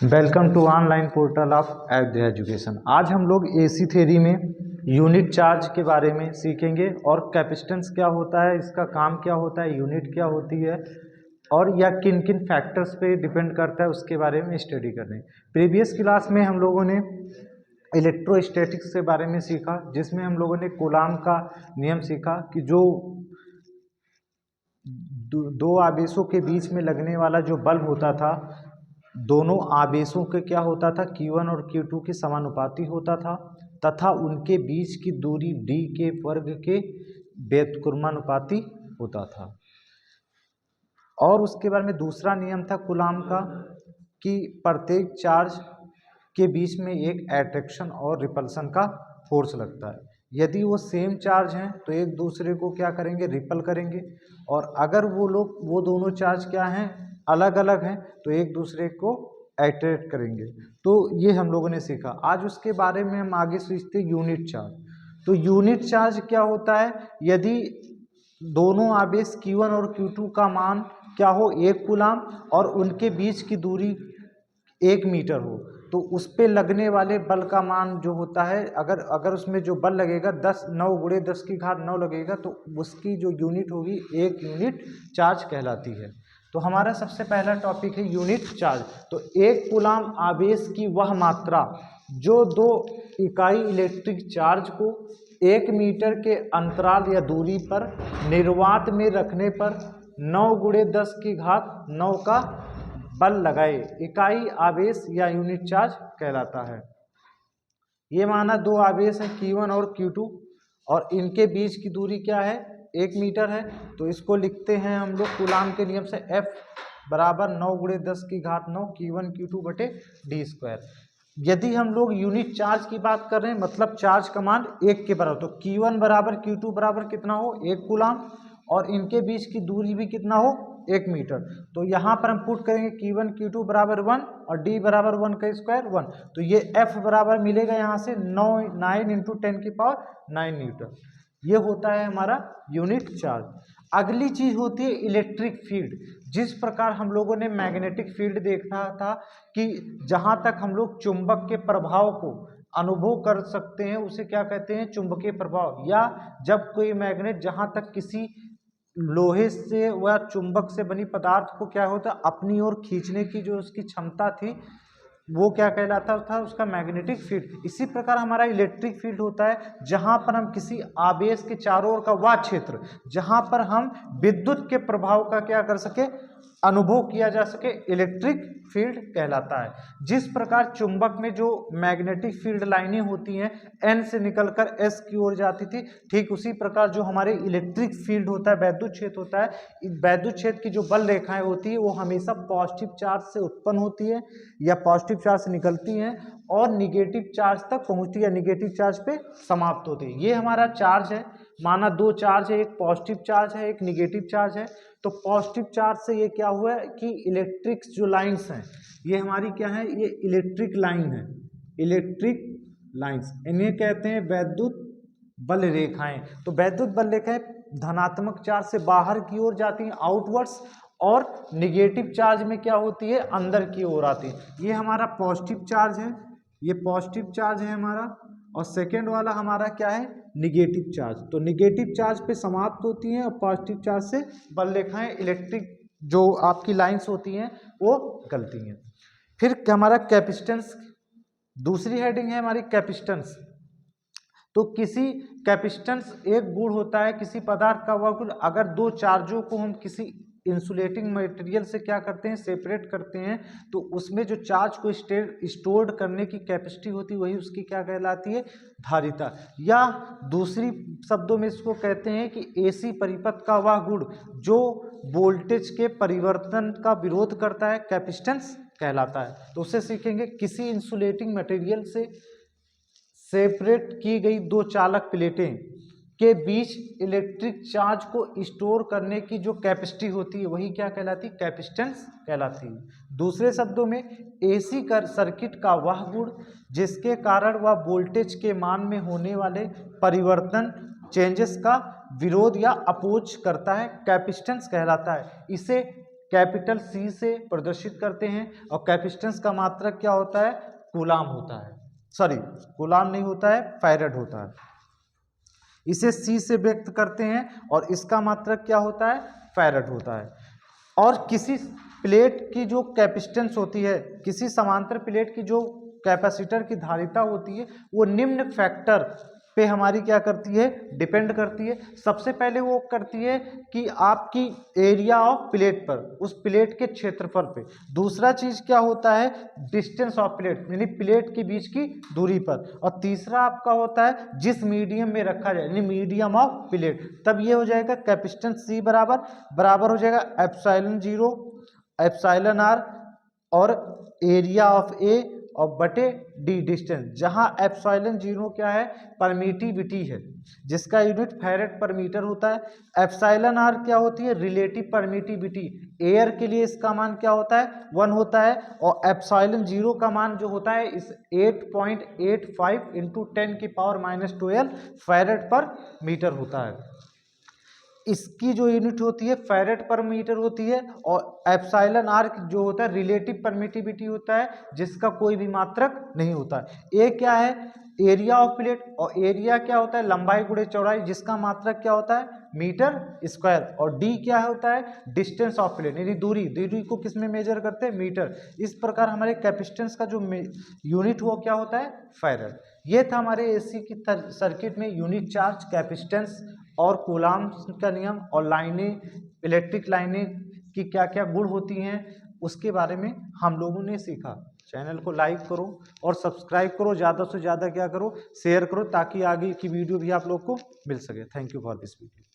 Welcome to online portal of Ayodhya education. आज हम लोग एसी थ्योरी में यूनिट चार्ज के बारे में सीखेंगे और कैपेसिटेंस क्या होता है, इसका काम क्या होता है, यूनिट क्या होती है और यह किन किन फैक्टर्स पे डिपेंड करता है उसके बारे में स्टडी कर रहे हैं। प्रीवियस क्लास में हम लोगों ने इलेक्ट्रोस्टैटिक्स के बारे में सीखा, जिसमें हम लोगों ने कूलाम का नियम सीखा कि जो दो आवेशों के बीच में लगने वाला जो बल होता था, दोनों आवेशों के क्या होता था, Q1 और Q2 के समानुपाती होता था तथा उनके बीच की दूरी d के वर्ग के व्युत्क्रमानुपाती होता था। और उसके बाद में दूसरा नियम था कूलाम का कि प्रत्येक चार्ज के बीच में एक अट्रैक्शन और रिपल्सन का फोर्स लगता है। यदि वो सेम चार्ज हैं तो एक दूसरे को क्या करेंगे, रिपल करेंगे, और अगर वो दोनों चार्ज क्या हैं, अलग अलग हैं, तो एक दूसरे को अट्रैक्ट करेंगे। तो ये हम लोगों ने सीखा। आज उसके बारे में हम आगे सीखते यूनिट चार्ज। तो यूनिट चार्ज क्या होता है, यदि दोनों आवेश Q1 और Q2 का मान क्या हो, 1 कूलाम, और उनके बीच की दूरी 1 मीटर हो, तो उस पे लगने वाले बल का मान जो होता है, अगर उसमें जो बल लगेगा 9 गुणे 10 की घात 9 लगेगा, तो उसकी जो यूनिट होगी 1 यूनिट चार्ज कहलाती है। तो हमारा सबसे पहला टॉपिक है यूनिट चार्ज। तो 1 कूलाम आवेश की वह मात्रा जो 2 इकाई इलेक्ट्रिक चार्ज को 1 मीटर के अंतराल या दूरी पर निर्वात में रखने पर 9 गुणे 10 की घात 9 का बल लगाए, इकाई आवेश या यूनिट चार्ज कहलाता है। ये माना 2 आवेश हैं Q1 और Q2 और इनके बीच की दूरी क्या है, 1 मीटर है। तो इसको लिखते हैं हम लोग कूलाम के नियम से F बराबर 9 गुणे 10 की घात 9 Q1 Q2 बटे d स्क्वायर। यदि हम लोग यूनिट चार्ज की बात कर रहे हैं, मतलब चार्ज का मान 1 के बराबर, तो Q1 बराबर Q2 बराबर कितना हो, 1 कूलाम, और इनके बीच की दूरी भी कितना हो, 1 मीटर। तो यहाँ पर हम पुट करेंगे Q1 Q2 बराबर 1 और d बराबर 1 का स्क्वायर 1। तो ये F बराबर मिलेगा यहाँ से 9 इंटू 10 की पावर 9 न्यूटन। ये होता है हमारा यूनिट चार्ज। अगली चीज होती है इलेक्ट्रिक फील्ड। जिस प्रकार हम लोगों ने मैग्नेटिक फील्ड देखा था कि जहाँ तक हम लोग चुंबक के प्रभाव को अनुभव कर सकते हैं उसे क्या कहते हैं, चुंबकीय प्रभाव। या जब कोई मैग्नेट जहाँ तक किसी लोहे से व चुंबक से बनी पदार्थ को क्या होता है, अपनी ओर खींचने की जो उसकी क्षमता थी, वो क्या कहलाता था, उसका मैग्नेटिक फील्ड। इसी प्रकार हमारा इलेक्ट्रिक फील्ड होता है, जहां पर हम किसी आवेश के चारों ओर का वह क्षेत्र जहां पर हम विद्युत के प्रभाव का क्या कर सके, अनुभव किया जा सके, इलेक्ट्रिक फील्ड कहलाता है। जिस प्रकार चुंबक में जो मैग्नेटिक फील्ड लाइनें होती हैं N से निकलकर S की ओर जाती थी, ठीक उसी प्रकार जो हमारे इलेक्ट्रिक फील्ड होता है, वैद्युत क्षेत्र होता है, वैद्युत क्षेत्र की जो बल रेखाएं होती है वो हमेशा पॉजिटिव चार्ज से उत्पन्न होती है या पॉजिटिव चार्ज से निकलती हैं और निगेटिव चार्ज तक पहुंचती है, निगेटिव चार्ज पे समाप्त होती है। ये हमारा चार्ज है। माना 2 चार्ज है, एक पॉजिटिव चार्ज है, एक निगेटिव चार्ज है। तो पॉजिटिव चार्ज से ये क्या हुआ है कि इलेक्ट्रिक जो लाइंस हैं, ये हमारी क्या है, ये इलेक्ट्रिक लाइन है, इलेक्ट्रिक लाइंस, इन्हें कहते हैं वैद्युत बल रेखाएं। तो वैद्युत बल रेखाएं धनात्मक चार्ज से बाहर की ओर जाती हैं, आउटवर्ड्स, और निगेटिव चार्ज में क्या होती है, अंदर की ओर आती है। ये हमारा पॉजिटिव चार्ज है, ये पॉजिटिव चार्ज है हमारा, और सेकेंड वाला हमारा क्या है, निगेटिव चार्ज। तो निगेटिव चार्ज पे समाप्त होती हैं और पॉजिटिव चार्ज से बल रेखाएं, इलेक्ट्रिक जो आपकी लाइंस होती हैं वो निकलती हैं। फिर हमारा कैपेसिटेंस, दूसरी हेडिंग है हमारी कैपेसिटेंस। तो किसी कैपेसिटेंस एक गुण होता है किसी पदार्थ का, वह गुण अगर 2 चार्जों को हम किसी इंसुलेटिंग मटेरियल से क्या करते हैं, सेपरेट करते हैं, तो उसमें जो चार्ज को स्टोर्ड करने की कैपेसिटी होती है वही उसकी क्या कहलाती है, धारिता। या दूसरी शब्दों में इसको कहते हैं कि एसी परिपथ का वह गुण जो वोल्टेज के परिवर्तन का विरोध करता है, कैपेसिटेंस कहलाता है। तो उसे सीखेंगे। किसी इंसुलेटिंग मटेरियल से सेपरेट की गई 2 चालक प्लेटें के बीच इलेक्ट्रिक चार्ज को स्टोर करने की जो कैपेसिटी होती है वही क्या कहलाती है, कैपेसिटेंस कहलाती है। दूसरे शब्दों में एसी सर्किट का वह गुण जिसके कारण वह वोल्टेज के मान में होने वाले परिवर्तन, चेंजेस का विरोध या अपोज करता है, कैपेसिटेंस कहलाता है। इसे कैपिटल C से प्रदर्शित करते हैं और कैपेसिटेंस का मात्रक क्या होता है, कूलाम होता है, सॉरी कूलाम नहीं होता है, फैराड होता है। इसे C से व्यक्त करते हैं और इसका मात्रक क्या होता है, फैराड होता है। और किसी प्लेट की जो कैपेसिटेंस होती है, किसी समांतर प्लेट की जो कैपेसिटर की धारिता होती है, वो निम्न फैक्टर पे हमारी क्या करती है, डिपेंड करती है। सबसे पहले वो करती है कि आपकी एरिया ऑफ प्लेट पर, उस प्लेट के क्षेत्रफल पे। दूसरा चीज क्या होता है, डिस्टेंस ऑफ प्लेट, यानी प्लेट के बीच की दूरी पर। और तीसरा आपका होता है जिस मीडियम में रखा जाए, यानी मीडियम ऑफ प्लेट। तब ये हो जाएगा कैपेसिटेंस C बराबर हो जाएगा एप्सिलॉन 0 एप्सिलॉन r और एरिया ऑफ A और बटे D डिस्टेंस, जहां एप्सिलॉन 0 क्या है, परमिटिविटी है, जिसका यूनिट फैरेड पर मीटर होता है। एप्सिलॉन r क्या होती है, रिलेटिव परमिटिविटी, एयर के लिए इसका मान क्या होता है, 1 होता है। और एप्सिलॉन 0 का मान जो होता है इस 8.85 इंटू 10⁻⁻12 फैरेड पर मीटर होता है। इसकी जो यूनिट होती है फैरेड पर मीटर होती है। और एप्सिलॉन r जो होता है रिलेटिव परमिटिविटी होता है, जिसका कोई भी मात्रक नहीं होता है। ए क्या है, एरिया ऑफ प्लेट, और एरिया क्या होता है, लंबाई गुणे चौड़ाई, जिसका मात्रक क्या होता है, मीटर स्क्वायर। और डी क्या होता है, डिस्टेंस ऑफ प्लेट, यानी दूरी को किस में मेजर करते हैं, मीटर। इस प्रकार हमारे कैपेसिटेंस का जो यूनिट वो क्या होता है, फैरेड। ये था हमारे एसी की सर्किट में यूनिट चार्ज, कैपेसिटेंस और कूलाम का नियम, और लाइनें, इलेक्ट्रिक लाइनें की क्या क्या गुण होती हैं, उसके बारे में हम लोगों ने सीखा। चैनल को लाइक करो और सब्सक्राइब करो, ज़्यादा से ज़्यादा क्या करो, शेयर करो, ताकि आगे की वीडियो भी आप लोग को मिल सके। Thank you for this video.